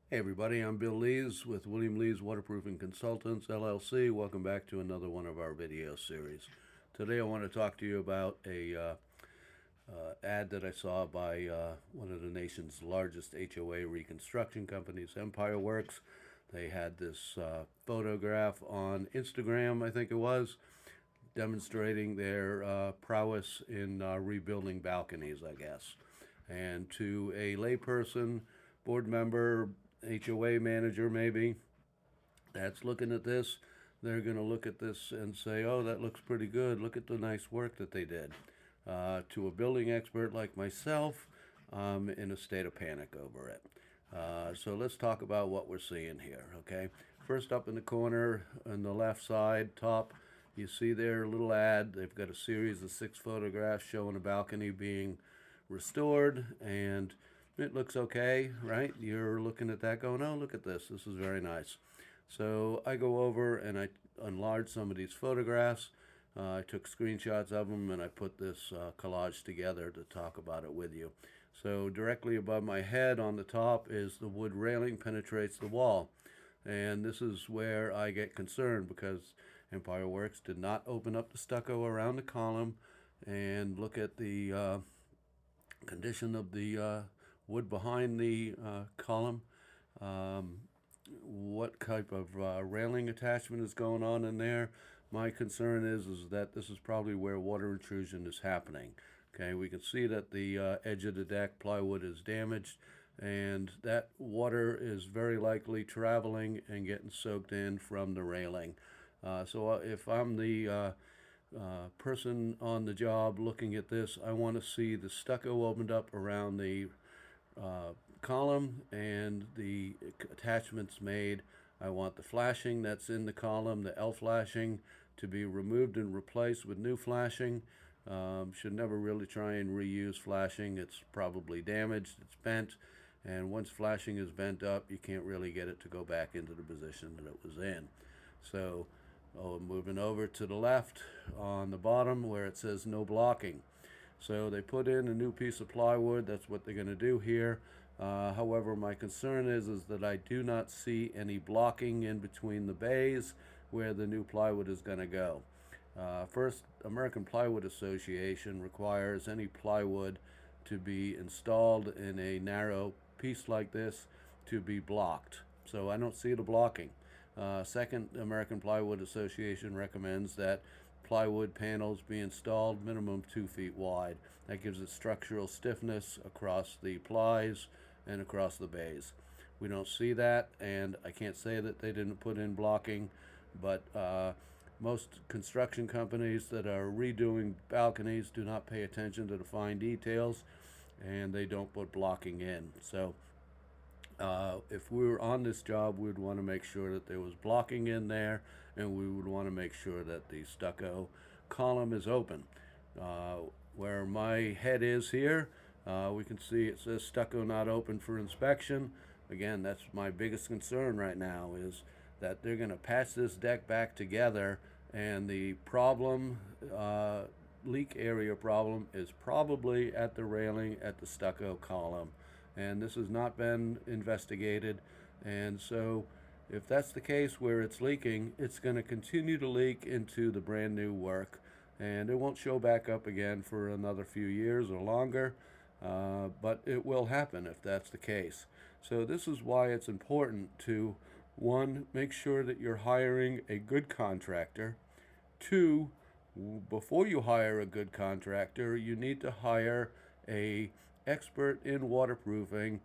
Hey everybody, I'm Bill Leys with William Leys Waterproofing Consultants LLC. Welcome back to another one of our video series. Today I want to talk to you about a ad that I saw by one of the nation's largest HOA reconstruction companies, Empireworks. They had this photograph on Instagram, I think it was, demonstrating their prowess in rebuilding balconies, I guess. And to a layperson, board member, HOA manager maybe, that's looking at this, they're going to look at this and say, oh, that looks pretty good. Look at the nice work that they did. To a building expert like myself, I'm in a state of panic over it. So let's talk about what we're seeing here, okay? First up in the corner on the left side, top, you see their little ad. They've got a series of 6 photographs showing a balcony being restored, and it looks okay, right? You're looking at that going, oh, look at this. This is very nice. So I go over and I enlarge some of these photographs. I took screenshots of them and I put this collage together to talk about it with you. So directly above my head on the top is the wood railing penetrates the wall. And this is where I get concerned because Empireworks did not open up the stucco around the column and look at the condition of the wood behind the column. What type of railing attachment is going on in there. My concern is that this is probably where water intrusion is happening. Okay, we can see that the edge of the deck plywood is damaged, and that water is very likely traveling and getting soaked in from the railing. So if I'm the person on the job looking at this, I want to see the stucco opened up around the column and the attachments made. I want the flashing that's in the column, the L flashing, to be removed and replaced with new flashing. Should never really try and reuse flashing. It's probably damaged, it's bent, and once flashing is bent up, you can't really get it to go back into the position that it was in. So, moving over to the left on the bottom where it says no blocking. So they put in a new piece of plywood. That's what they're going to do here. However, my concern is that I do not see any blocking in between the bays where the new plywood is going to go. First, American Plywood Association requires any plywood to be installed in a narrow piece like this to be blocked. So I don't see the blocking. Second, American Plywood Association recommends that plywood panels be installed minimum 2 feet wide. That gives it structural stiffness across the plies and across the bays. We don't see that, and I can't say that they didn't put in blocking, but most construction companies that are redoing balconies do not pay attention to the fine details, and they don't put blocking in. So if we were on this job, we'd want to make sure that there was blocking in there, and we would want to make sure that the stucco column is open. Where my head is here, we can see it says stucco not open for inspection. Again, that's my biggest concern right now, is that they're going to patch this deck back together, and the problem, leak area problem, is probably at the railing at the stucco column. And this has not been investigated, and so if that's the case where it's leaking, it's going to continue to leak into the brand new work, and it won't show back up again for another few years or longer, but it will happen if that's the case. So this is why it's important to, one, make sure that you're hiring a good contractor. Two, before you hire a good contractor, you need to hire a expert in waterproofing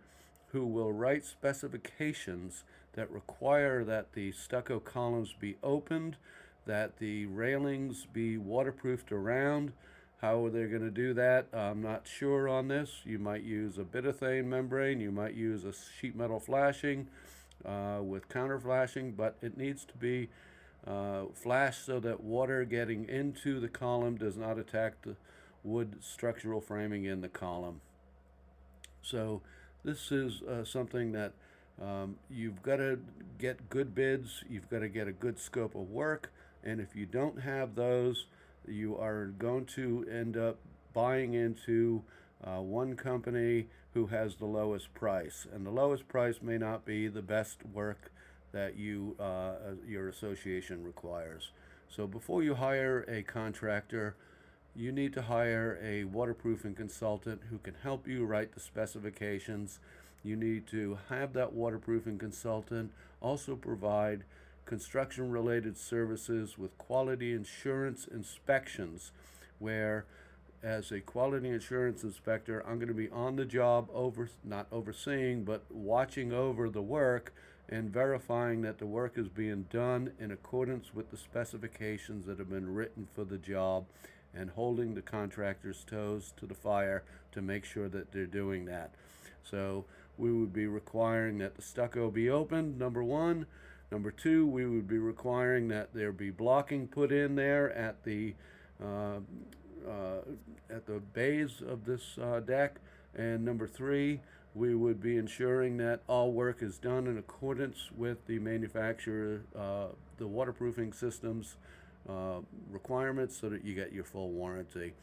who will write specifications that require that the stucco columns be opened, that the railings be waterproofed around. How are they going to do that? I'm not sure on this. You might use a bitterthane membrane, you might use a sheet metal flashing with counter flashing, but it needs to be flashed so that water getting into the column does not attack the wood structural framing in the column. So this is something that you've got to get good bids, you've got to get a good scope of work, and if you don't have those, you are going to end up buying into one company who has the lowest price. And the lowest price may not be the best work that your association requires. So before you hire a contractor, you need to hire a waterproofing consultant who can help you write the specifications. You need to have that waterproofing consultant also provide construction related services with quality insurance inspections, where as a quality insurance inspector, I'm going to be on the job, not overseeing, but watching over the work and verifying that the work is being done in accordance with the specifications that have been written for the job, and holding the contractor's toes to the fire to make sure that they're doing that. So we would be requiring that the stucco be opened, number one. Number two, we would be requiring that there be blocking put in there at the bays of this deck. And number three, we would be ensuring that all work is done in accordance with the manufacturer, the waterproofing systems requirements, so that you get your full warranty.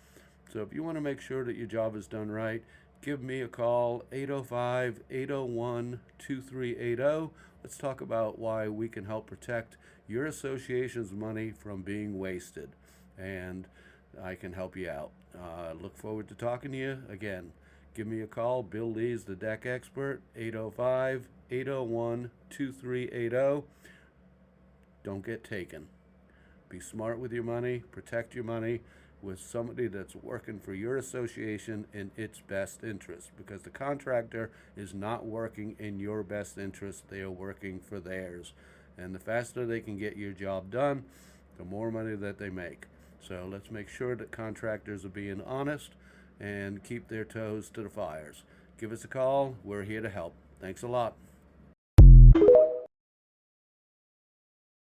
So if you want to make sure that your job is done right, give me a call, 805-801-2380. Let's talk about why we can help protect your association's money from being wasted, and I can help you out. Look forward to talking to you. Again, give me a call, Bill Leys, the deck expert, 805-801-2380. Don't get taken. Be smart with your money, protect your money with somebody that's working for your association in its best interest, because the contractor is not working in your best interest. They are working for theirs. And the faster they can get your job done, the more money that they make. So let's make sure that contractors are being honest and keep their toes to the fires. Give us a call. We're here to help. Thanks a lot.